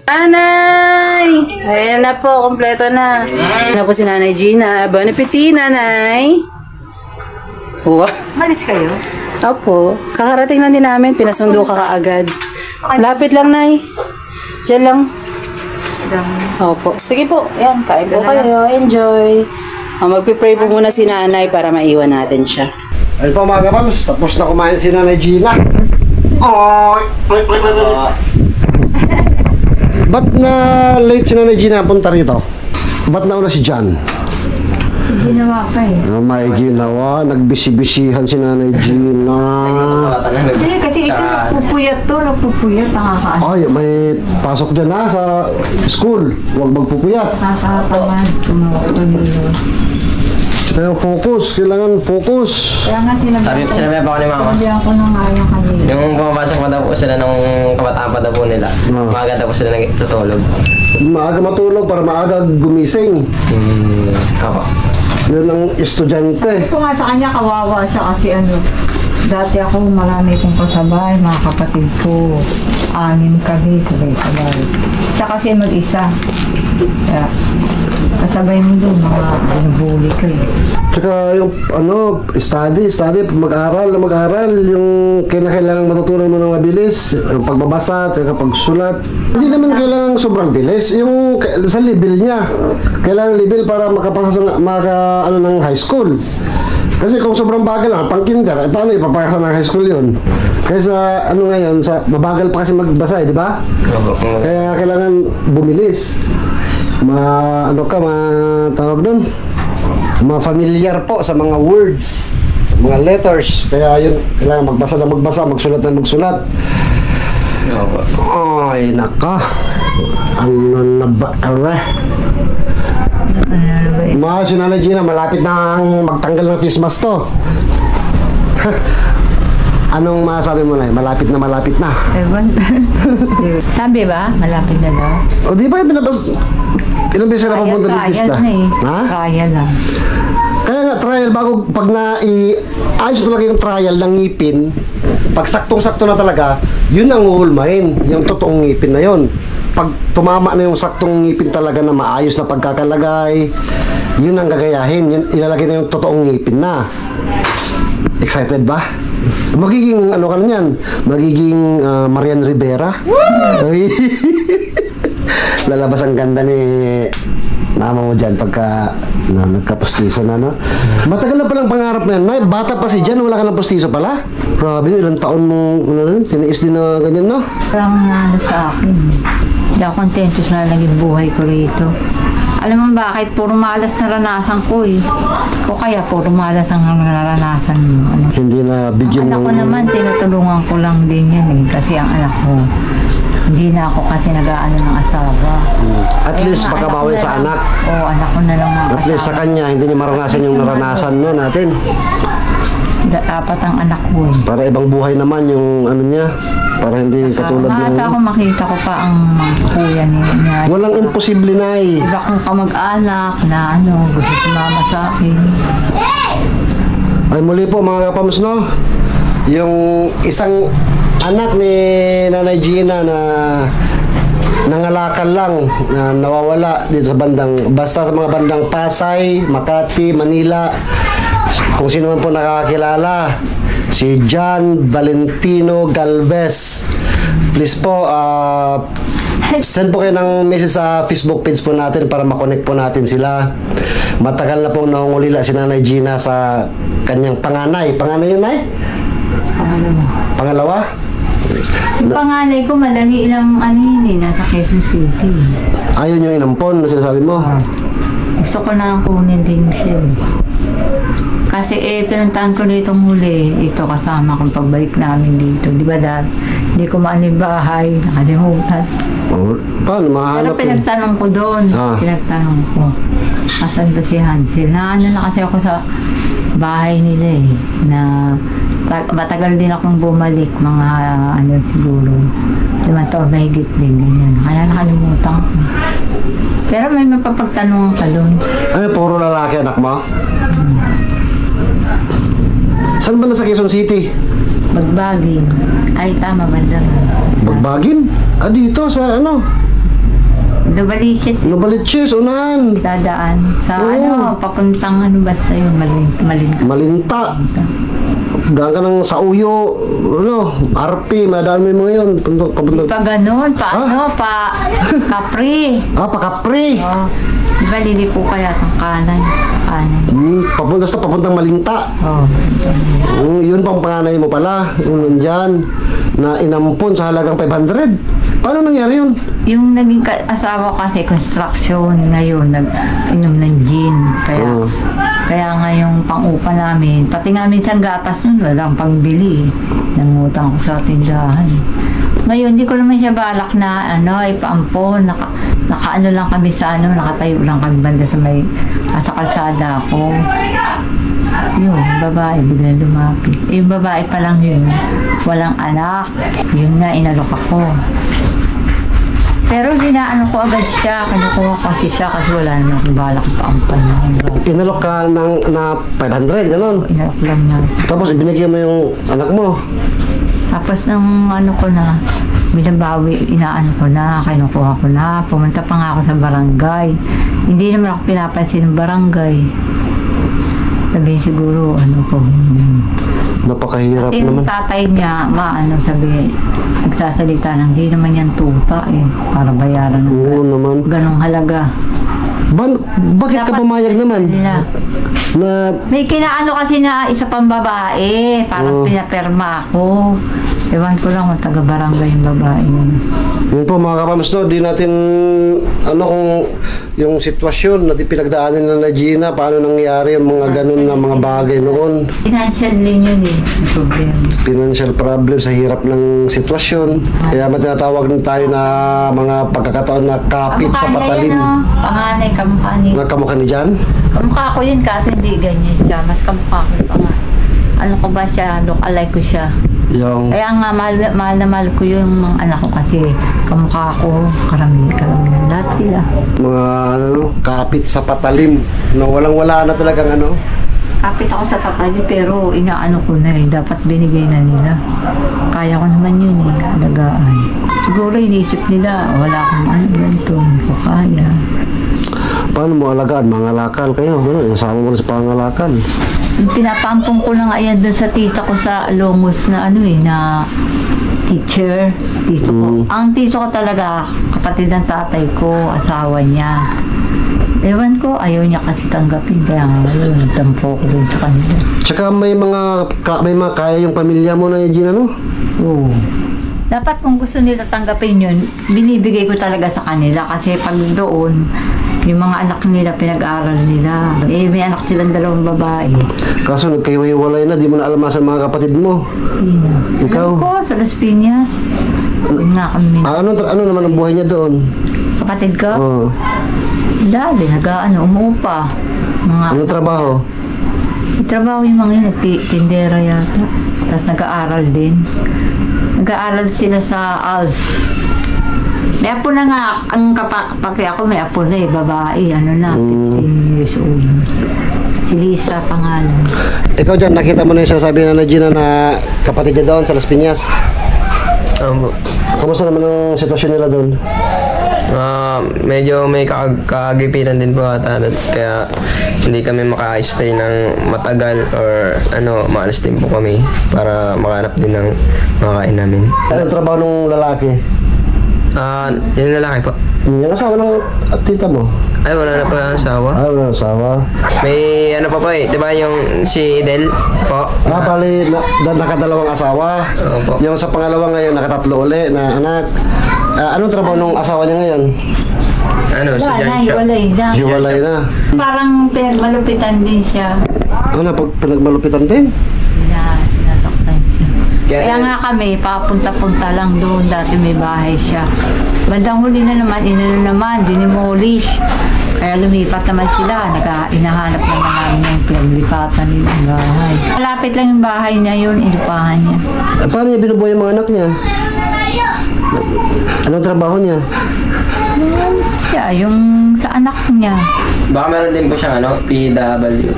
Nanay! Ayan na po, kompleto na. Ayan na po si Nanay Gina. Bon appetit, Nanay! Wow. Malis kayo? Opo. Kakarating lang din namin. Pinasundo ka kaagad. Lapit lang, Nay. Diyan lang. Opo. Sige po. Ayan, kain po kayo. Enjoy. Magpipray po muna si Nanay para maiwan natin siya. Ayun po mga kapams, tapos na kumain si Nanay Gina. Ba't na late si Nanay Gina punta rito? Ba't nauna si John? Ginawa ka eh. May ginawa, nagbisi-bisihan si Nanay Gina. Hindi, kasi ito nagpupuyat to, nagpupuyat, nakakaano. Ay, may pasok dyan na sa school. Huwag magpupuyat. Nakakatamad, tumulong. Kaya focus, kailangan focus. Kaya nga Sinabi pa ako ni Mama. Sabi ako ng ayaw kanina. Yung pumapasok pa daw po sila nung kabataan pa daw po nila. Maaga daw po sila nagtutulog. Maaga matulog para maaga gumising. Ako. Yun ang estudyante. Kung nga sa kanya, kawawa siya kasi dati ako marami kong kasabay, mga kapatid ko. 6 kami, sabay-sabay. Siya kasi mag-isa. Kaya, kasabay mo doon, mga binubuli ka eh. Tsaka yung study, mag-aral, yung kailangan matutunan mo ng mabilis, yung pagbabasa, tsaka pagsulat. Hindi naman kailangan sobrang bilis, yung sa level niya. Kailangan level para makapasa ng high school. Kasi kung sobrang bagal lang, pang kinder, paano ipapasa ng high school yun? Kaysa ngayon, mabagal pa kasi magbasa, di ba? Kaya kailangan bumilis. Tawag doon? Ma-familiar po sa mga words, mga letters. Kaya yun, kailangan magbasa na magbasa, magsulat na magsulat. Ay, naka. Ano na ba? Mga si Nanay Gina, malapit na magtanggal ng face mask to. Anong masabi mo na? Malapit na. Ewan. Sabi ba? Malapit na daw. O di ba yung ilang beses na papunta ng pista? Trial lang. Kaya nga, trial bago pag ayos talaga yung trial ng ngipin, pag saktong-sakto na talaga, yun ang uhulmahin, yung totoong ngipin na yun. Pag tumama na yung saktong ngipin talaga na maayos na pagkakalagay, yun ang gagayahin, yun, ilalagay na yung totoong ngipin na. Excited ba? Magiging ka na yan? Magiging Marian Rivera? Lalabas ang ganda ni mama mo dyan pagka nagkapustiso na, no? Matagal na palang pangarap na yan. Bata pa si Jan, wala ka ng pustiso pala? Grabe, ilang taon mo tiniis din na ganyan, no? Parang sa akin. Hindi ako kontento sa naging buhay ko rito. Alam mo bakit? Puro malas naranasan ko eh. O kaya puro malas ang naranasan mo. Hindi na bigyan ng... Anak ko naman, tinutulungan ko lang din yan eh. Kasi ang anak ko, hindi na ako kasi nag-aano ng asawa. At least pagkabawi sa anak. Oo, anak ko na lang mga At least sa kanya, hindi niya maranasan yung naranasan no natin. Dapat ang anak ko eh. Para ibang buhay naman yung niya. Para hindi katulad ng... Maasa ako makita ko pa ang kuya niya. Walang imposible na eh. Iba kong kamag-anak na gusto sumama sa akin. Ay muli po mga kapams, no? Yung isang anak ni Nanay Gina na nangalakal lang, na nawawala dito sa basta sa mga bandang Pasay, Makati, Manila. Kung sino man po nakakilala, si John Valentino Galvez. Please po, send po kayo ng message sa Facebook page po natin para makonect po natin sila. Matagal na pong nangungulila si Nanay Gina sa kanyang panganay. Panganay yun, Nay? Pangalawa? Yung panganay ko, malali ilang nasa Quezon City. Ayun yung inampon na sinasabi mo? Gusto ko na kunin din siya. Kasi pinuntahan ko dito muli, ito kasama kong pagbalik namin dito. Di ba hindi ko maano yung bahay, nakalimutan. Paano mahanap? Pero pinagtanong ko doon, pinagtanong ko. Asan ba si Hansel? Na kasi ako sa bahay nila na matagal din akong bumalik, mga siguro, 5 taon na higit din, ganyan. Kaya nakalimutan ko. Pero may mapapagtanong ka doon. Ay, puro lalaki anak mo? Saan ba nasa Quezon City? Bagbagin. Ay, tama, banda. Bagbagin? Dito sa Dubaliches. Nabalitsis, unahan. Dadaan. Sa Oo. papuntang basta yun, Malinta. Malinta. Daan ka ng sa Uyo, RP, madaan mo yung mga yun. Papunta. Pa ganun, Capri. Pakapri. Oh, di ba liliko kaya ng kanan? Papuntang Malinta. Oh, Yun pang panganay mo pala. Yung nandyan, na inampon sa halagang 500. Paano nangyari yun? yung naging asawa kasi construction ngayon, nag-inom ng gin. Kaya nga yung pang-upa namin, pati nga minsan gatas nun, walang pangbili. Nangutang ko sa tindahan. Ngayon, di ko naman siya balak na ipaampon. Nakaano lang kami sa nakatayo lang kami banda sa sa kalsada ko. Yun, babae, bigla lumapit. Yung babae pa lang yun, walang anak. Yun nga, inalok ako. Pero ginaano ko agad siya, kinukuha kasi siya kasi wala na akong balak paampan. Inalok ka na 500, gano'n? Inalok lang na. Tapos ibinigyan mo yung anak mo. Tapos nung ko na, binabawi, inaano ko na, kinukuha ko na, pumunta pa nga ako sa barangay. Hindi naman ako pinapansin ng barangay. Sabihin siguro, Napakahirap yung naman. tatay niya, sabi, nagsasalita ng, di naman yan tuta para bayaran ng Oo naman. ganong halaga. Bakit ka Dapat pumayag naman? nila. May kinaano kasi na isa pang babae, parang pinaperma ako. Ewan ko lang kung taga-barangay yung babae yun. Yun po mga kapamusto, di natin kung yung sitwasyon na pinagdaanan na Gina, paano nangyari yung mga ganun na mga bagay noon. Financial din yun problema. Financial problem sa hirap ng sitwasyon. Kaya matinatawag na tayo na mga pagkakataon na kapit sa patalim. Panganay, kamukha niya. Kamukha ni Jan? Kamukha ko yun kaso hindi ganyan siya. Mas kamukha ko yung panganay. Ano ko ba siya? Look-alike ko siya. Kaya nga, mahal na mahal ko yung mga anak ko kasi kamukha ko, karamihan. Lahat sila. Mga kapit sa patalim. Walang-wala na talagang Kapit ako sa tatali pero inaano ko na dapat binigay na nila. Kaya ko naman yun alagaan. Siguro iniisip nila, wala akong ganito, hindi ko kaya. Paano mo alagaan? Mga lakal kayo, isama mo na sa pangalakal. Pinapampong ko na nga yan doon sa tita ko sa Longos na na teacher. Tito ko. Ang tito ko talaga, kapatid ng tatay ko, asawa niya. Ewan ko, ayaw niya kasi tanggapin. Kaya ngayon, nagtampo ko din sa kanila. Tsaka may mga kaya yung pamilya mo na Gina, Oo. Dapat kung gusto nila tanggapin yun, binibigay ko talaga sa kanila. Kasi pag doon, yung mga anak nila, pinag-aral nila. May anak silang 2 babae. Kaso nagkahiwalay na, di mo na alamasan mga kapatid mo. Ikaw? Alam ko, sa Las Piñas. Doon nga kami. Ano naman ang buhay niya doon? Kapatid ko? Oo. Dali, umuupa. Anong trabaho? Trabaho yung mga yun, nagtindera yata. Tapos nag-aaral din. Nag-aaral sila sa ALS. May apo na nga, pati ako may apo na babae, 15 years old. Si Lisa pangalan. Ikaw dyan, nakita mo na yung sinasabi na Gina na kapatid niya doon sa Las Piñas? Kamusta naman ang sitwasyon nila doon? Medyo may kagipitan din po ata, kaya hindi kami maka-stay ng matagal or maalis din po kami para makahanap din ng makakain namin. Anong trabaho ng lalaki? Yung lalaki po. Yung asawa ng tita mo? Ay, wala na pa asawa. Wala na asawa. May pa po diba yung si Del po? Bali, nakadalawang asawa. Opo. Yung sa pangalawa ngayon, nakatatlo uli na anak. Anong trabaho ng asawa niya ngayon? Si Jan siya. Hiwalay na. Parang pinagmalupitan din siya. Pinagmalupitan din? Nasaktan siya. Kaya nga kami, papunta-punta lang doon. Dati may bahay siya. Bandang huli na naman, dinimolish. Kaya lumipat naman sila. Inahanap naman namin yung pinaglipatan nilang bahay. Malapit lang yung bahay niya yun, ilupahan niya. Paano niya binubuhay yung mga anak niya? Anong trabaho niya? Yung sa anak niya. Baka meron din po siyang PW.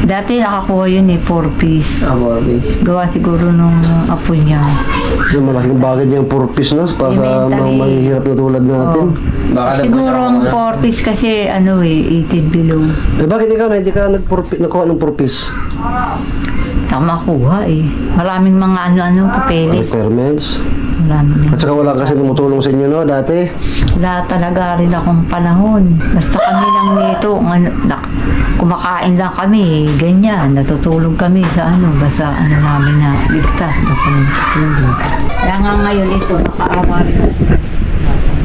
Dati nakakuha yun 4-piece. Barbie. Gawa siguro nung apo niya. So, malaking bagay niya yung purpose, no? Para sa mga Elementary. mahihirap na tulad natin. Baka daw Siguro ang 4-piece kasi 18 below. Bakit ikaw na hindi ka nakuha ng purpose? Tama kuha Maraming mga ano-ano papeles. Requirements. Maraming. At saka wala kasi tumutulong sa inyo, no? Dati. Wala talaga rin akong panahon. Basta kami lang nito, kumakain lang kami, ganyan. Natutulog kami sa basta namin na ligtas na kami natutulog. Kaya nga ngayon ito, nakaawa rin.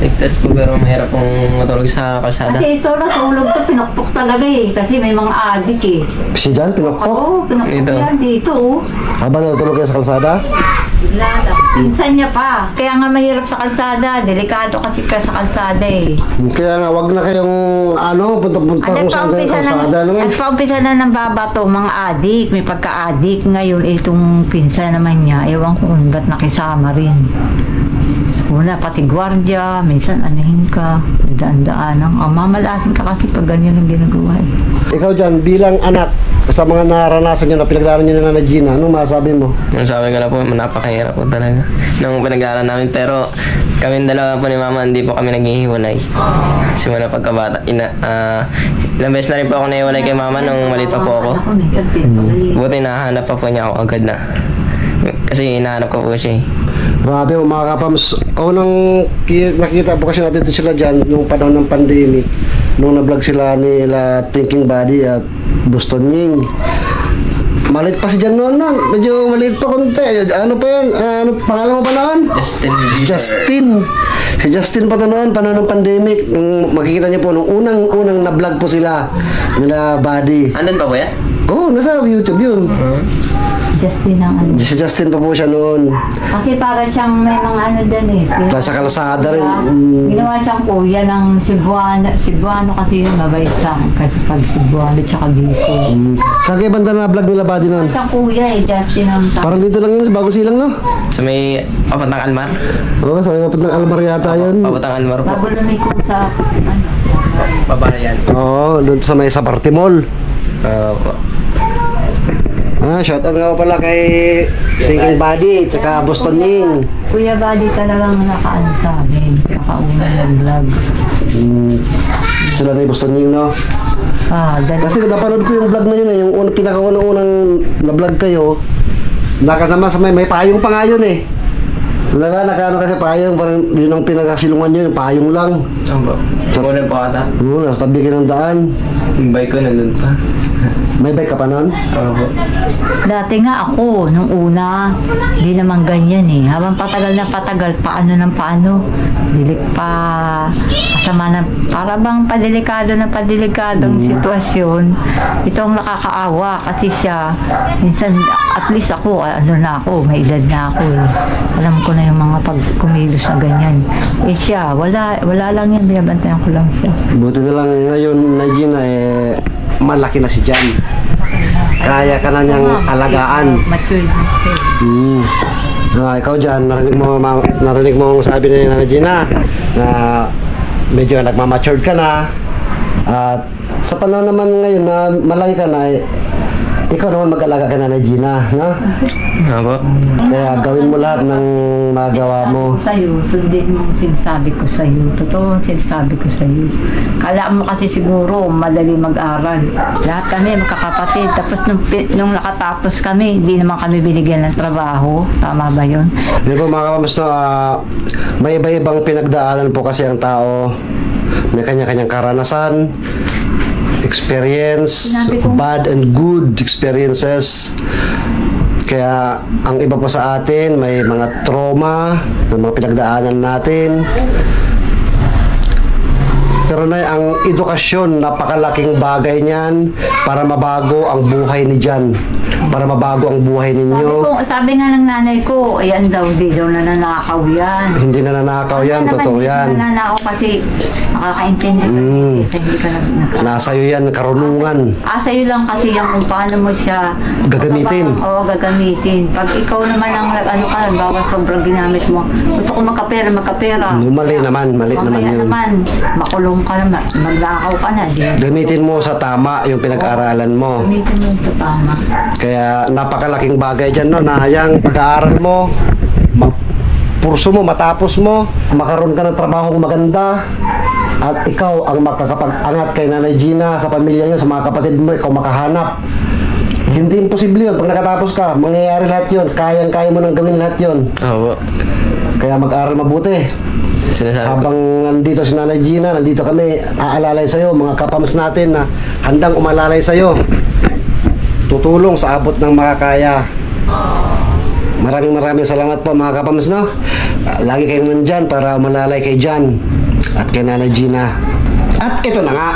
Ligtas po pero mahirap pong matulog sa kalsada. Kasi ito, natulog to, pinukpok talaga kasi may mga adik Si Jan, pinokpok. Oo, pinukpok Ito. yan dito Habang natulog kayo sa kalsada? Bigla lang. Pinsan niya pa. Kaya nga mahirap sa kalsada. Delikado kasi ka sa kalsada Kaya nga, wag na kayong punta-punta kung saan kayo kalsada naman. Nagpaumpisa na ng babato, mga adik. May pagka-adik. Ngayon, itong pinsan naman niya, ewan ko kung ba't nakisama rin. Una, pati gwardya, minsan anuhin ka, daan-daan. Mamalasin ka kasi pag ganyan ang ginagawa Ikaw dyan, bilang anak, sa mga naranasan nyo na pinagdaanan nyo na Nanay Gina, anong masabi mo? Ang sabi ko na po, napakahirap po talaga. Nung pinag-aaral namin, pero kami dalawa po ni Mama, hindi po kami naghihiwalay. Simula pagkabata. Ilang beses na rin po ako nahiwalay kay Mama nung maliit pa po ako. Buti nahanap pa po niya ako agad na. Kasi hinahanap ko po siya Grabe mga kapams, unang nakita po kasi natin sila dyan nung panahon ng pandemic, nung na-vlog sila nila Thinking Body at Boston Ying. Maliit pa si Jan noon, medyo maliit pa konti. Ano pa yan? Ano pangalan mo pa noon? Justin. Si Justin pa to noon, panahon ng pandemic. Nung makikita niyo po, nung unang na-vlog po sila nila Body. Andun pa po yan? Oo, nasa YouTube yun. Justin ang Si Justin pa po siya noon. Kasi para siyang may mga din Nasa kalsada rin. Ginawa siyang kuya ng Cebuano. Cebuano kasi yun, mabait lang. Kasi pag Cebuano tsaka Bicol. Saan kayo banda na vlog nila Body noon? Siyang kuya Justin ang Parang dito lang yun, sa Bago Silang, no? Sa may Papatang Almar? Oo, sa may kapit ng Almar yata yun. Papatang Almar po. bago lumiko sa Babayan. Oo, doon sa may sa Party Mall. Po. Shoutout nga pala kay Thinking Body, tsaka Boston Ying. Kuya Buddy talagang nakaano sa amin. Nakauna ng vlog. Sila na yung Boston Ying, no? Dali. Kasi napanood ko yung vlog na yun yung pinakaunang na-vlog kayo. Nakasama sa may payong pa nga yun Nakaano kasi payong, parang yun ang pinakasilungan yun, yung payong lang. Saan po? Kunin po ata. Oo, nasa tabi kayo ng daan. Yung bike ko nandun pa. May bike ka pa nun? Po. Dati nga ako, nung una, hindi naman ganyan Habang patagal na patagal, paano ng paano, kasama na, para bang padilikadong sitwasyon. Ito ang nakakaawa kasi siya, minsan, at least ako, may edad na ako Alam ko na yung mga pagkumilos na ganyan. Siya, wala lang yan, binabantayan ko lang siya. Buti na lang ngayon na Gina, malaki na si Jan. Kaya ka na niyang alagaan. Matured na siya. Ikaw dyan, narinig mo ang sabi ni Nanay Gina na medyo nagmamatured ka na. At sa panahon naman ngayon na malaki ka na, ikaw naman mag-alaga ka na Nanay Gina, no? Po. Kaya gawin mo lahat ng magawa mo. Sa'yo, sundin mo ang sinasabi ko sa'yo. Totoo ang sinasabi ko sa'yo. Kala mo kasi siguro madali mag-aral. Lahat kami magkakapatid. Tapos nung nakatapos kami, hindi naman kami binigyan ng trabaho. Tama ba yun? Di ba mga kamusta, may iba-ibang pinagdaanan po kasi ang tao. May kanya-kanyang karanasan, experience, bad and good experiences. Kaya ang iba po sa atin, may mga trauma, mga pinagdaanan natin. Pero na ang edukasyon, napakalaking bagay niyan para mabago ang buhay ni Jan. Para mabago ang buhay ninyo. Sabi nga ng nanay ko, ayan daw, di daw nananakaw yan. Hindi na nanakaw yan, totoo yan. Hindi nananakaw kasi nakakaintindi ka. Kasi hindi ka Nasa iyo yan, karunungan. Sa'yo lang kasi yung kung paano mo siya Gagamitin. Oo, gagamitin. Pag ikaw naman ang bawa sobrang ginamit mo, gusto ko magkapera. Mali naman Mamaya yun. naman, makulong ka na, maglakaw ka na. Di. Gamitin mo sa tama yung pinag-aralan mo. Gamitin mo sa tama. Kaya napakalaking bagay dyan, no, na yung pag-aaral mo, purso mo, matapos mo, makaroon ka ng trabaho maganda, at ikaw ang makakapag-angat kay Nanay Gina, sa pamilya niyo, sa mga kapatid mo, ikaw makahanap. Hindi imposible yun. Pag nakatapos ka, mangyayari lahat yun. Kayang-kaya mo nang gawin lahat yun. Oo. Kaya mag-aaral mabuti. Sinasabi ko. Habang nandito si Nanay Gina, nandito kami, aalalay sa'yo, mga kapams natin na handang umalalay sa'yo. Tutulong sa abot ng makakaya. Maraming salamat po mga kapams, no? Lagi kayong nandyan para umalalay kay Jan at kay Nanay Gina. At ito na nga.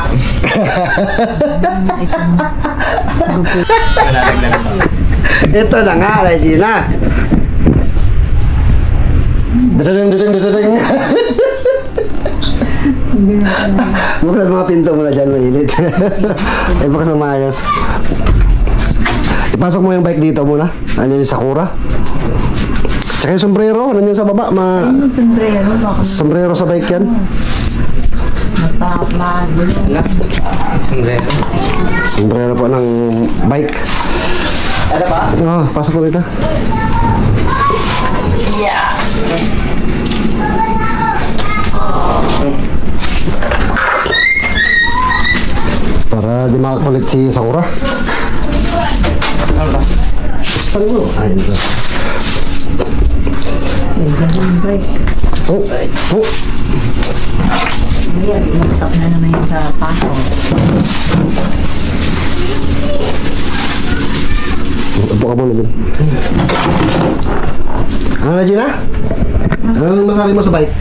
Ito na nga, Nanay Gina. Dadadang. Buksan mga pinto mo na dyan, mainit. Ay, baka sa maayos. Ipasok mo yung bike dito muna. Nandiyan yung Sakura. Tsaka yung sombrero, nandiyan sa baba. Ano sombrero? Sombrero sa bike yan. Wala. Sombrero. Sombrero po ng bike. Ano ba? Oh, pasok mo dito. Yeah. Para di makakulit si Sakura. Ano ba? Stand mo. Ayun ba. Oh, oh. Matak na naman yung sa paso. Upo ka muna din. Ano na, Gina? Ano masabi mo sa bike?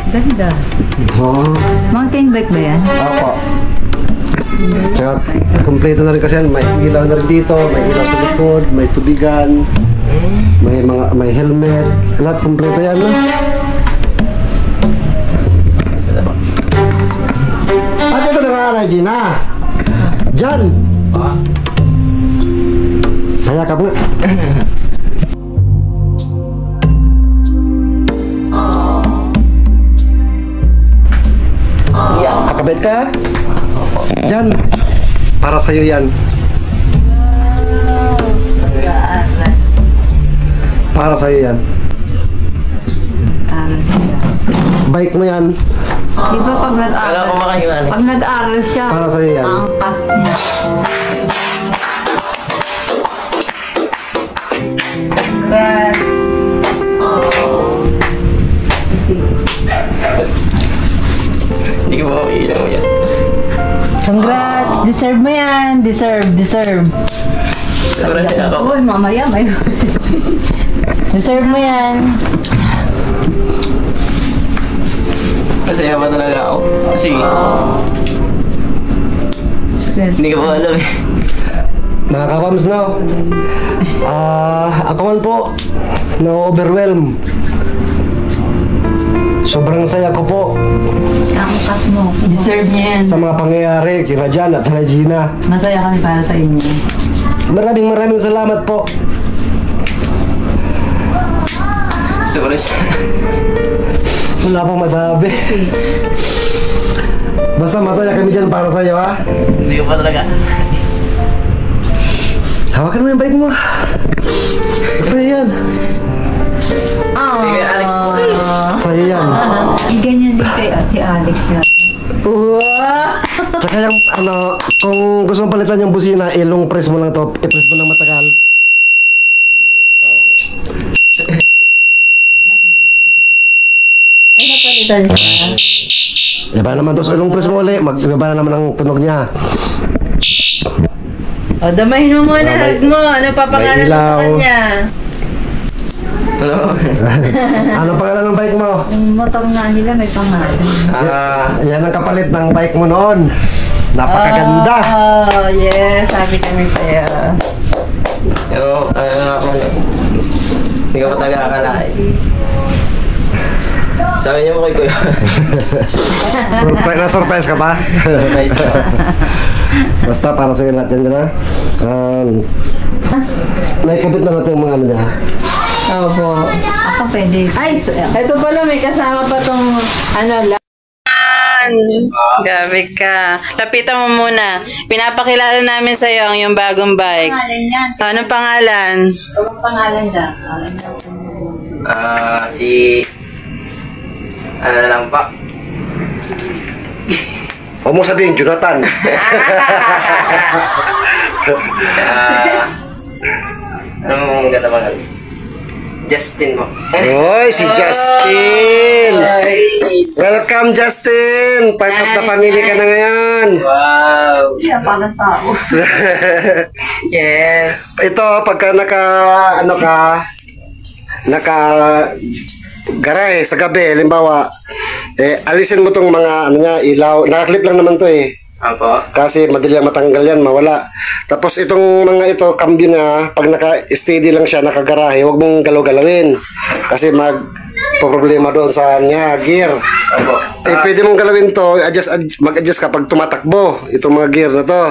Ganda. Oo. Mountain bike ba yan? Opo. Tsaka, kompleto na rin kasi yan. May ilaw na rin dito, may ilaw sa likod, may tubigan, may helmet. Lahat kompleto yan, no? At ito na nga, Regina. Jan! Hayakap nga. Kakabit ka? Jan, para sa'yo yan. Para sa'yo yan. Bike mo yan. Di ba pag Wala nag-aral? ko makahiwalay. Pag nag-aral siya, Para sa'yo yan. ang kas niya. Congrats! Hindi ko makahiwalay mo yan. Congrats! Deserve mo yan! Deserve. Sobrang saya ako. Uy, mamaya may... Deserve mo yan. Masaya pa talaga ako. Kasi hindi ko pa alam eh. Mga kapams na. Ako man po, na-overwhelm. Sobrang saya ko po Ang kas mo. Deserve niya yan. sa mga pangyayari kina Jan at kina Gina. Masaya kami para sa inyo. Maraming salamat po. Sobrang saya. Wala pong masabi. Basta masaya kami dyan para sa'yo, ha? Hindi ko pa talaga. Hawakan mo yung bike mo. Sa'yo yan. Hindi kay Alex. Sa'yo yan. Ganyan din kay si Alex na. Wow! Tsaka yung, kung gusto mong palitan yung busina, ilong press mo lang to. I-press mo ng matagal. Ay, napalitan siya. Iba naman to. So, ilong press mo ulit. Mag-iba na naman ang tunog niya. O, damahin mo muna. May- Hug mo. Ano pa pangalan mo sa ilaw. kanya? Ano? Anong pangalan ng bike mo? Yung motor nga nila may pangalan. Yan ang kapalit ng bike mo noon. Napakaganda. Oh, yes. Sabi kami sa'yo. Pero, ano nga po, hindi ko pa talaga akalain. Sabi niya mo kay Kuya. Na-surprise ka pa? Nice ka. Basta para sa'yo lahat yan na. Naikabit na natin yung mga ano niya. Opo. Ako pwede. Ay, ito pala may kasama pa tong ano, naman. Gabi ka. Lapitan mo muna. Pinapakilala namin sa'yo ang yung bagong bike. Anong pangalan? Anong pangalan daw? Ano na lang pa. Huwag mo sabihin, Jonathan. Ano mong katabangan? Justin po. Oy, si Justin. Welcome, Justin. Part of the family ka na ngayon. Wow! Iya, parang tao. Yes. Ito, pagka naka garahe sa gabi, halimbawa, alisin mo tong mga ilaw. Nakaklip lang naman to Apo. Kasi madali lang matanggal yan, mawala. Tapos itong mga ito, cambio na, pag naka-steady lang siya, nakagarahe, huwag mong galaw-galawin. Kasi problema doon sa gear. Apo. Pwede mong galawin to, mag-adjust kapag tumatakbo. Itong mga gear na to.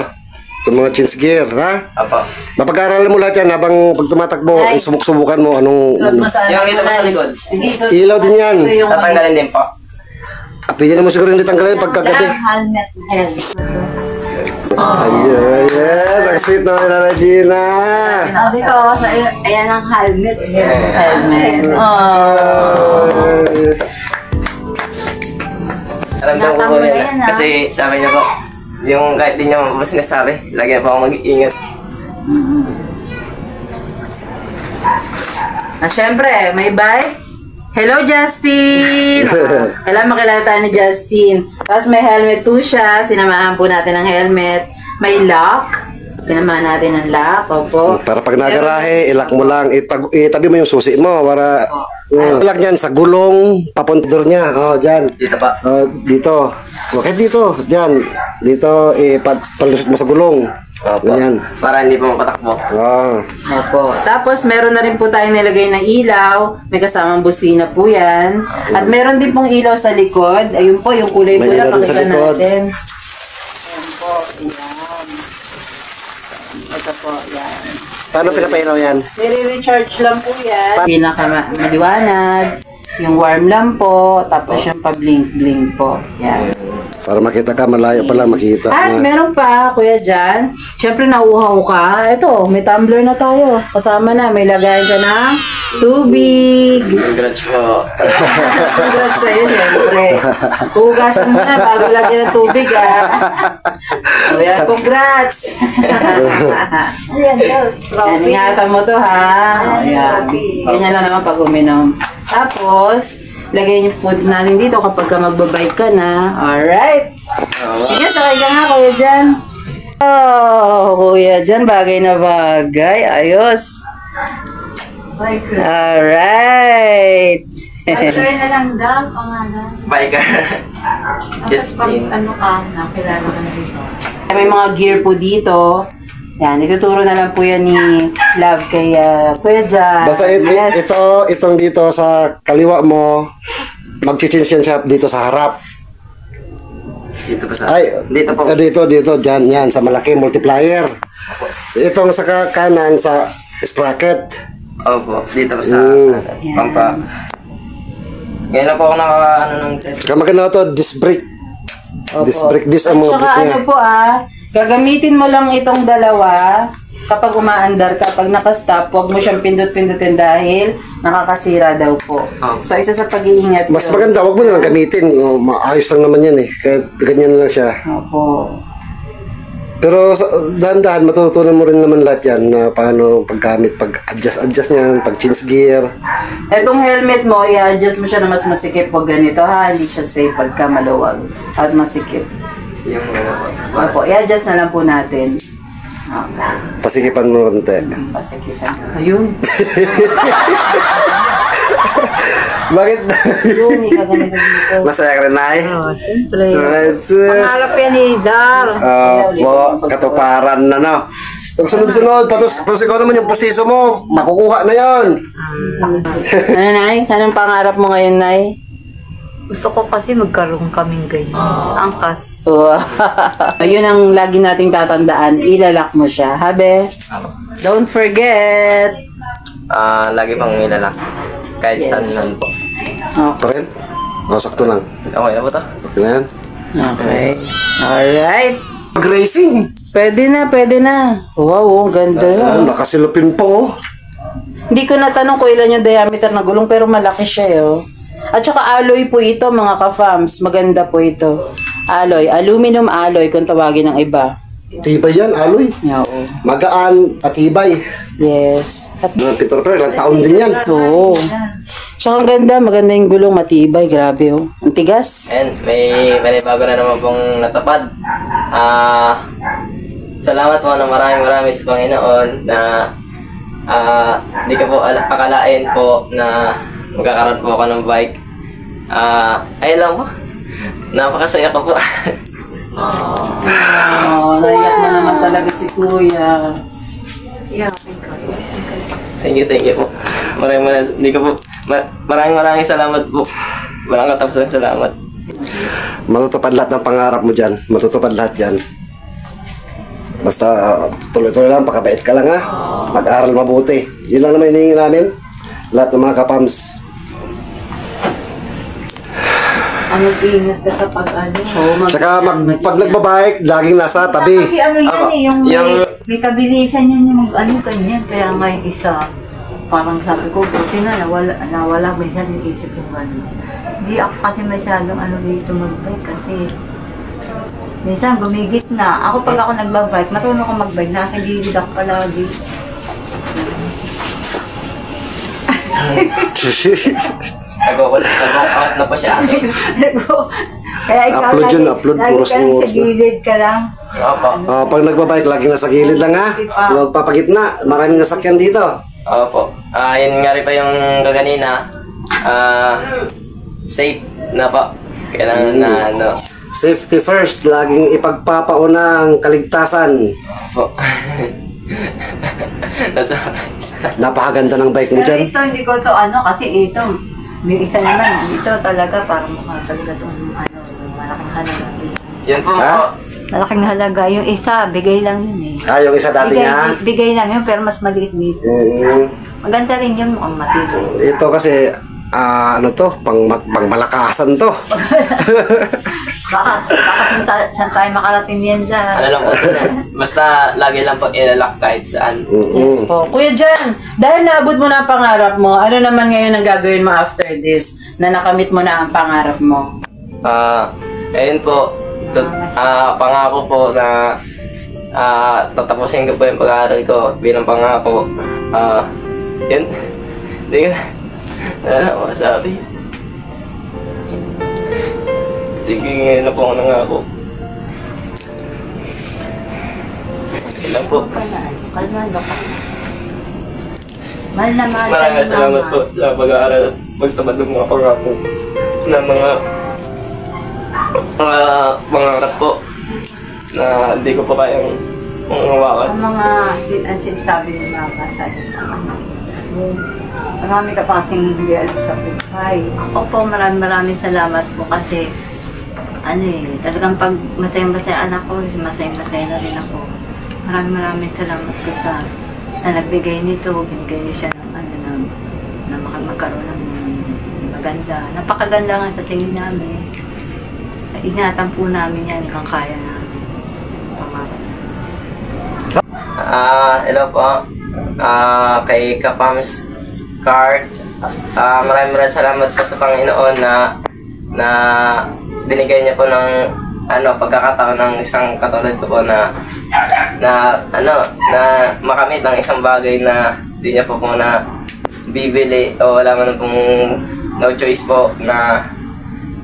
Itong mga change gear, ha? Apo. Mapag-aaralan mo lahat yan habang pag tumatakbo, subuk-subukan mo anong... Suot mo sa Yung ito pa sa likod. Ilaw din yan. Tatanggalin din po. Pwede na mo siguro hindi tanggalin pagkagabi. Helmet. Ayun, yes. Ang sweet naman na Regina. Sabi ko, ayan ang helmet. Helmet. Oh. Alam ko po Natanggal yan. yan, Kasi sabi niya po, yung kahit di niya mo sinasabi, lagi po ako mag-iingat. Syempre, may bike. Hello, Justin! Kailangan makilala tayo ni Justin. Tapos may helmet po siya. Sinamahan po natin ng helmet. May lock. Sinamahan natin ng lock. Opo. Para pag nagarahe, ilak mo lang, itabi mo yung susi mo para ilak niyan sa gulong, papuntador niya. Oh, diyan. Dito pa. Dito. Okay, dito. Diyan. Dito, palusot mo sa gulong. Opo. Ganyan. Para hindi po mapatakbo. Ah. Opo. Tapos meron na rin po tayong nilagay na ilaw. May kasamang busina po yan. At meron din pong ilaw sa likod. Ayun po, yung kulay May pula. ilaw din sa Pakita likod. natin. Ayan po. Ayan. Ito po. Yan. Paano pinapailaw yan? Nire-recharge lang po yan. Pinaka-maliwanag. Yung warm lang po. Tapos yung pa-blink-blink po. Yan. Para makita ka, malayo pa lang makita. At meron pa, Kuya Jan. Siyempre, nauuhaw ka. Ito, may tumbler na tayo. Kasama na, may lagayan ka ng tubig. Congrats po. Congrats sa'yo, siyempre. Hugasan mo na bago lagyan ng tubig, Kuya, congrats. Ayan, Yan, ingatan mo to, ha? Ayan. Ganyan lang naman pag uminom. Tapos, lagay niyo food natin dito kapag ka magbabike ka na. Alright. Sige, sakay ka nga, Kuya Jan. Oh, Kuya Jan, bagay na bagay. Ayos. Alright. Biker na lang daw, pangalan. Biker. Justin. Ano ka, nakilala ka na dito. May mga gear po dito. Yan, ituturo na lang po yan ni Love kay Kuya Jan. Basta itong dito sa kaliwa mo, mag-change yan siya dito sa harap. Dito pa sa... Ay, Dito po. dito, dyan, yan, sa malaki multiplier. Itong sa kanan, sa sprocket. Opo. Dito pa sa... Pampa. Ngayon na po ako ng... Saka maganda to, disc brake. Disc brake, disc ang mga Tsaka brake ano niya. po gagamitin mo lang itong dalawa kapag umaandar ka. Pag nakastop, huwag mo siyang pindot-pindutin dahil nakakasira daw po. So, isa sa pag-iingat Mas yun. maganda, huwag mo na lang gamitin. Maayos lang naman yan Kahit ganyan lang siya. Opo. Pero dahan-dahan, matutunan mo rin naman lahat yan na paano paggamit, pag-adjust niyan, pag-change gear. Etong helmet mo, i-adjust mo siya na mas masikip pag ganito ha. Hindi siya safe pagka maluwag at masikip. Yung ano po. Opo, i-adjust na lang po natin. Okay. Pasikipan mo konti. Pasikipan. Ayun. Bakit? Yun, ikaganito dito. Masaya ka rin, Nay? Siyempre. Pangarap yan ni Dar. Katuparan na, no? Pag sunod-sunod, patos ikaw naman yung pustiso mo, makukuha na yan. Ano, Nay? Anong pangarap mo ngayon, Nay? Gusto ko kasi magkaroon kaming ganyan. Angkas. So, ayun ang lagi nating tatandaan. Ilalak mo siya. Habe? Don't forget. Lagi pang ilalak. Kahit saan nun po. Oh. Pa rin? Sakto lang. Okay na po to? Okay na yan? Okay. Alright. Mag-racing. Pwede na, pwede na. Wow, ganda. Nakasilupin po. Hindi ko natanong kung ilan yung diameter na gulong pero malaki siya At saka alloy po ito mga ka-fams. Maganda po ito. Alloy. Aluminum alloy kung tawagin ng iba. Tibay yan, aloy. Oo. Magaan, patibay. Yes. At Mga pintura pa, ilang taon din yan. oo. Tsaka ang ganda. Maganda yung gulong. Matibay. Grabe Ang tigas. And may bago na naman pong natapad. Salamat po na maraming sa Panginoon na hindi ko po akalain po na magkakaroon po ako ng bike. Ayun lang po. Napakasaya ko po. Naiyak na naman talaga si Kuya. Thank you po. Maraming salamat po. Walang katapusan salamat. Matutupad lahat ng pangarap mo dyan. Matutupad lahat yan. Basta tuloy-tuloy lang, pakabait ka lang ha. Mag-aral mabuti. Yun lang naman hinihingi namin. Lahat ng mga kapams. Mag-iingat ka sa pag-ano. Tsaka pag nagbabike, laging nasa tabi. Kasi ano yan may kabilisan yan yung mag-ano ganyan. Kaya nga yung isa, parang sabi ko, buti na nawala minsan yung isip yung ano. Hindi ako kasi masyadong dito mag-bike kasi minsan gumigit na. Ako pag ako nagbabike, marunong ako mag-bike, nasa gilid ako palagi. Nag-out na po siya. Kaya ikaw Upload yun, lagi upload, ka puros lang sa oras na. gilid ka lang. Opo. Pag nagbabike, laging nasa gilid lang ha. Huwag papagitna. Maraming nasakyan dito. Opo. Yun nga rin pa yung kaganina. Safe na po. Kailangan na Safety first. Laging ipagpapauna ang kaligtasan. Opo. Napakaganda ng bike mo Pero dyan. ito, hindi ko to kasi ito, may isa naman, ito talaga parang mukha talaga itong malaking halaga. Yan po. Ha? Malaking halaga. Yung isa, bigay lang yun Yung isa dati niya. Bigay lang yun, pero mas maliit dito. Maganda rin yun, mukhang matibay. Ito kasi, pangmalakasan to. Baka saan tayo makarating yan sa... Ano lang po ito na. Basta lagi lang po ilalak kahit saan. Yes po. Kuya Jan, dahil naabot mo na ang pangarap mo, ano naman ngayon ang gagawin mo after this na nakamit mo na ang pangarap mo? Ayun po. Pangako po na tatapusin ko po yung pag-aaral ko bilang pangako. Yun. Hindi ko na masabi. Sige, ngayon na po ako nangako. Ilan po. Kalmado ka. Mahal na mahal ka Maraming salamat po sa pag-aaral at pagtabad ng mga pangako ng mga pangarap po na hindi ko pa kayang hawakan. Ang mga sinasabi ng mga kasali. Marami ka pa kasing bigyan sa buhay. Ako po maraming salamat po kasi talagang pag masaya-masaya anak ko, masaya-masaya na rin ako. Maraming salamat po sa na nagbigay nito, binigay niyo siya ng na magkaroon ng maganda. Napakaganda nga sa tingin namin. Ingatan po namin yan hanggang kaya namin. Pangarap. Hello po. Kay Kapams Card. Maraming salamat po sa Panginoon na binigay niya po ng pagkakataon ng isang katulad ko po na makamit ng isang bagay na hindi niya po na bibili o wala man pong no choice po na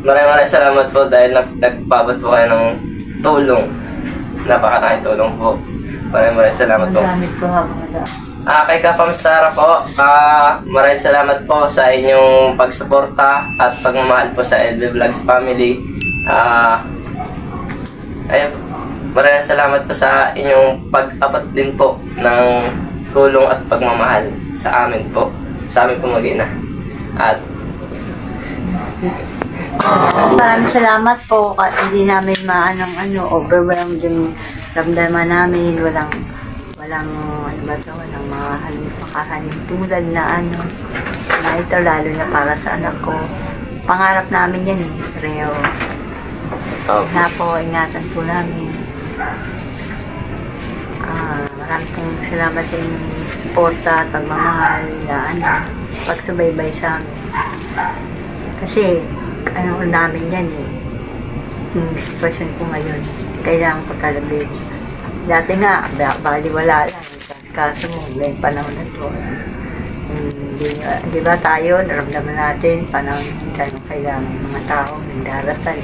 maraming salamat po dahil nagpabot po kayo ng tulong. Napakalaking tulong po. Maraming salamat po. Maraming po habang Kay Kapam Sara po, maraming salamat po sa inyong pagsuporta at pagmamahal po sa LB Vlogs family. Maraming salamat po sa inyong pag-abot din po ng tulong at pagmamahal sa amin po, sa amin po mag-ina. At maraming salamat po kasi hindi namin overwhelmed yung ramdaman namin, walang makahaling tulad na ito lalo na para sa anak ko. Pangarap namin yan Reo. Na po, ingatan po namin. Maraming pong salamat sa inyong suporta at pagmamahal na pagsubaybay sa amin. Kasi, namin yan yung sitwasyon ko ngayon. Kailangan ko talaga. Dati nga, baliwala lang. Kaso mo, may panahon na to. Di ba tayo, naramdaman natin, panahon na kailangan ng mga tao, nagdarasal.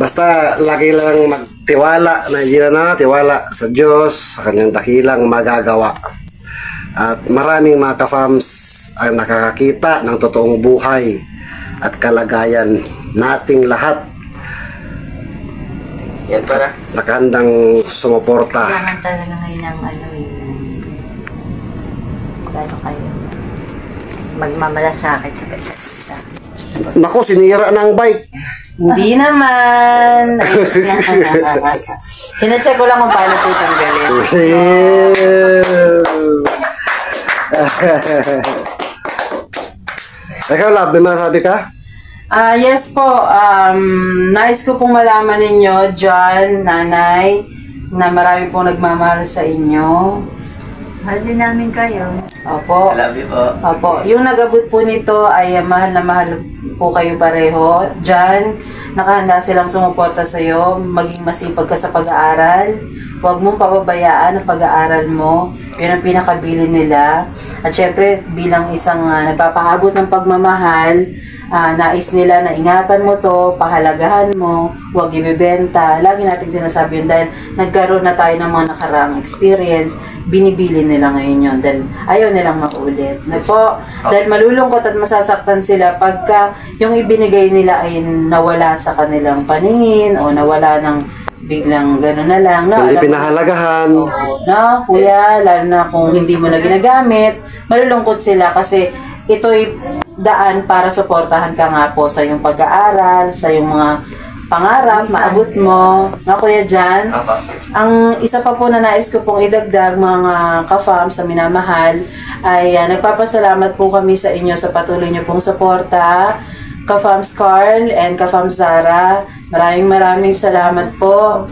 Basta lagi lang magtiwala na tiwala sa Diyos, sa kanyang dakilang magagawa. At maraming mga ka-fams ang nakakakita ng totoong buhay at kalagayan nating lahat. Yan para. Nakahandang sumuporta. Kailangan talaga ngayon ng gano'n kayo magmamalasakit sa kasita. Naku, sinira na ang bike. Hindi naman. Sinecheck ko lang kung paano po tanggalin. Ikaw, Lab, may masabi ka? Yes po. Nais ko pong malaman ninyo, John, Nanay, na marami pong nagmamahal sa inyo. Mahal din namin kayo. Opo. I love you po. Opo. Yung nag-abot po nito ay mahal na mahal po kayo pareho. John, nakahanda silang sumuporta sa iyo, maging masipag ka sa pag-aaral. Huwag mong pababayaan ang pag-aaral mo. Yun ang pinakabilin nila. At syempre, bilang isang nagpapahabot ng pagmamahal, nais nila na ingatan mo to, pahalagahan mo, huwag ibebenta. Lagi natin sinasabi yun dahil nagkaroon na tayo ng mga nakaraang experience, binibili nila ngayon yun dahil ayaw nilang maulit. Dahil malulungkot at masasaktan sila pagka yung ibinigay nila ay nawala sa kanilang paningin o nawala ng biglang gano'n na lang. No? Hindi pinahalagahan. No, kuya, lalo na kung hindi mo na ginagamit, malulungkot sila kasi ito'y daan para suportahan ka nga po sa iyong pag-aaral, sa iyong mga pangarap, maabot mo. No, Kuya Jan? Ang isa pa po na nais ko pong idagdag, mga ka-fams sa minamahal, ay nagpapasalamat po kami sa inyo sa patuloy niyo pong suporta. Ka-fams Carl and ka-fams Zara, maraming salamat po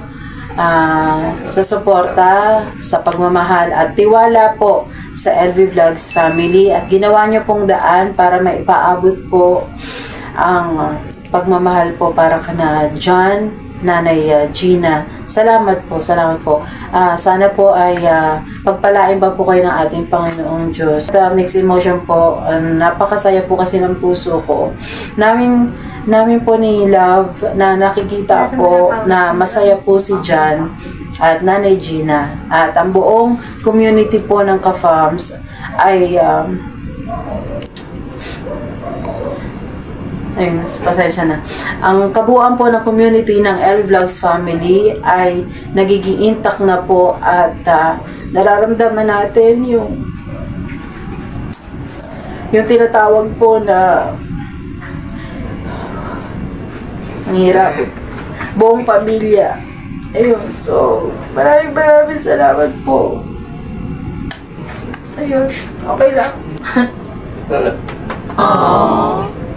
sa suporta, sa pagmamahal at tiwala po sa LV Vlogs family at ginawa nyo pong daan para maipaabot po ang pagmamahal po para kana John, Nanay Gina. Salamat po. Sana po ay pagpalain pa po kayo ng ating Panginoong Diyos. Mixed emotion po, napakasaya po kasi ng puso ko. Namin po ni Love na nakikita po na masaya po si John at Nanay Gina at ang buong community po ng ka-fams ay ayun, pasensya na. Ang kabuuan po ng community ng L Vlogs family ay nagiging intact na po at nararamdaman natin yung tinatawag po na ang hirap. Buong pamilya. Ayun, so, maraming salamat po. Ayun, okay lang.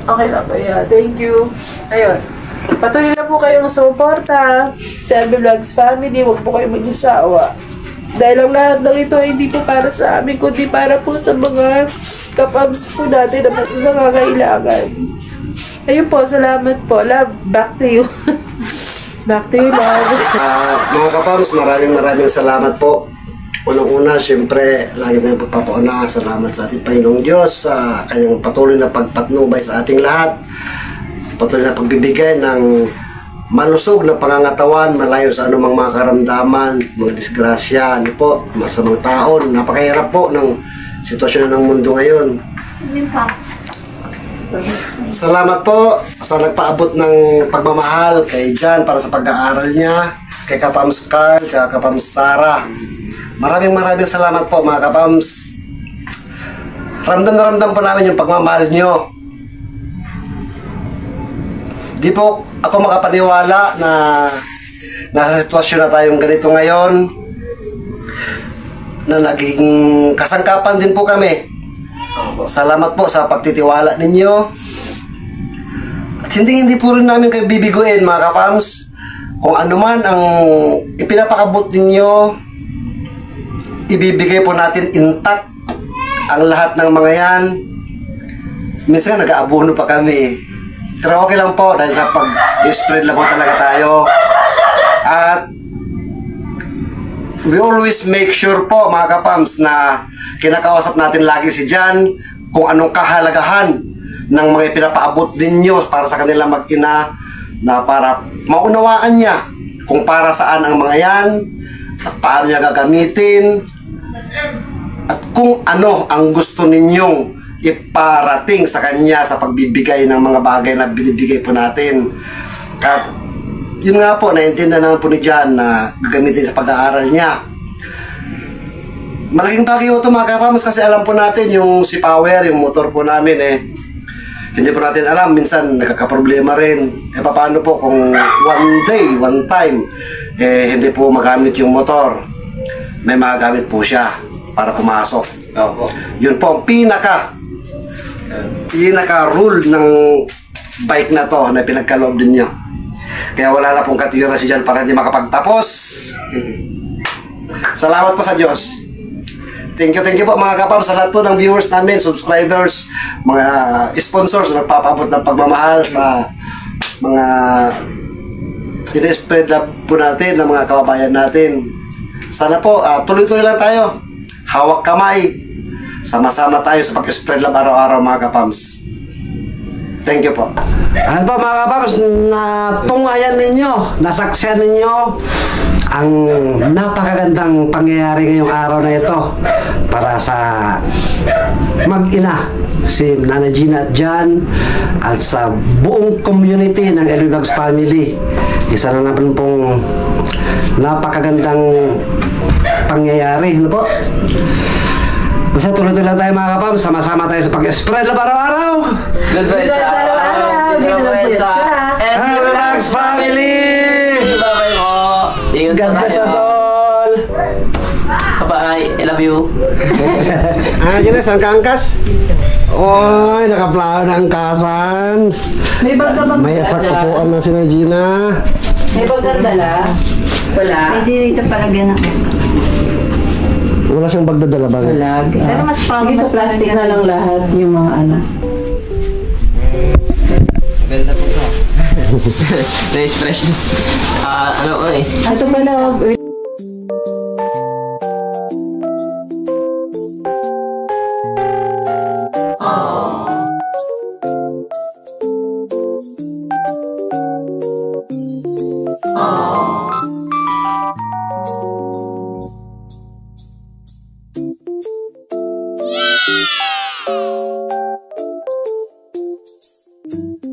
Okay lang kaya, thank you. Ayun, patuloy na po kayong sumuporta sa LV Vlogs family, huwag po kayong magsasawa. Dahil ang lahat ng ito ay hindi po para sa amin, kundi para po sa mga kapabs po natin na mas nakakailangan. Ayun po, salamat po. Love, back to you. Back to you, Love. Mga kapams, maraming salamat po. Unang-una, siyempre, lagi na yung pagpapauna. Salamat sa ating Panginoong Diyos sa kanyang patuloy na pagpatnubay sa ating lahat. Sa patuloy na pagbibigay ng malusog na pangangatawan, malayo sa anumang mga karamdaman, mga disgrasya, masamang taon. Napakahirap po ng sitwasyon ng mundo ngayon. Salamat po sa nagpaabot ng pagmamahal kay John para sa pag-aaral niya, kay Kapams Carl, kay Kapams Sara. Maraming salamat po mga Kapams. Ramdam na ramdam po namin yung pagmamahal niyo. Di po ako makapaniwala na nasa sitwasyon na tayong ganito ngayon, na naging kasangkapan din po kami. Salamat po sa pagtitiwala ninyo. At hindi po rin namin kayo bibiguin mga kapams. Kung ano man ang ipinapakabot ninyo, ibibigay po natin intact ang lahat ng mga yan. Minsan nag-aabuno pa kami. Pero okay lang po dahil kapag spread lang po talaga tayo. At we always make sure po mga kapams na kinakausap natin lagi si Jan kung anong kahalagahan ng mga ipinapaabot ninyo para sa kanilang mag-ina, na para maunawaan niya kung para saan ang mga yan at paano niya gagamitin at kung ano ang gusto ninyong iparating sa kanya sa pagbibigay ng mga bagay na binibigay po natin. At yun nga po, naiintindihan naman po ni Jan na gagamitin sa pag-aaral niya. Malaking bagay po ito mga kapams kasi alam po natin yung si Power, yung motor po namin hindi po natin alam, minsan nagkakaproblema rin. Paano po kung one day, one time, hindi po magamit yung motor, may magagamit po siya para pumasok. Opo. Yun po ang pinaka rule ng bike na to na pinagkaloob din nyo. Kaya wala na pong katwiran si Jan para hindi makapagtapos. Salamat po sa Diyos. Thank you po mga kapam sa lahat po ng viewers namin, subscribers, mga sponsors na nagpapabot ng pagmamahal sa mga in-spread na po natin ng mga kababayan natin. Sana po tuloy-tuloy lang tayo, hawak kamay, sama-sama tayo sa pag-spread love araw-araw mga kapams. Thank you po. Ano po mga kapams, natungayan ninyo, nasaksihan ninyo ang napakagandang pangyayari ngayong araw na ito para sa mag-ina si Nana Gina at Jan at sa buong community ng LB Vlogs family. Isa na naman pong napakagandang pangyayari. Ano po? Basta tuloy-tuloy lang tayo mga kapam, sama-sama tayo sa pag-spread love araw-araw. Good vibes sa araw-araw. Good vibes sa LB Vlogs family! Bye-bye po. Ingat God po bless tayo. us all! Bye-bye. I love you. Gina, saan ka angkas? Oy, nakaplano na angkasan. May bagabag May asak upuan na si Gina. May bagdala. Wala. Pwede rito palagyan ako. Wala siyang bagdadala ba? Wala. Pero mas Sige, sa plastic na lang lahat yung mga ano. Ganda po ka. Nice fresh. Ano po eh. Ito pala, Yeah!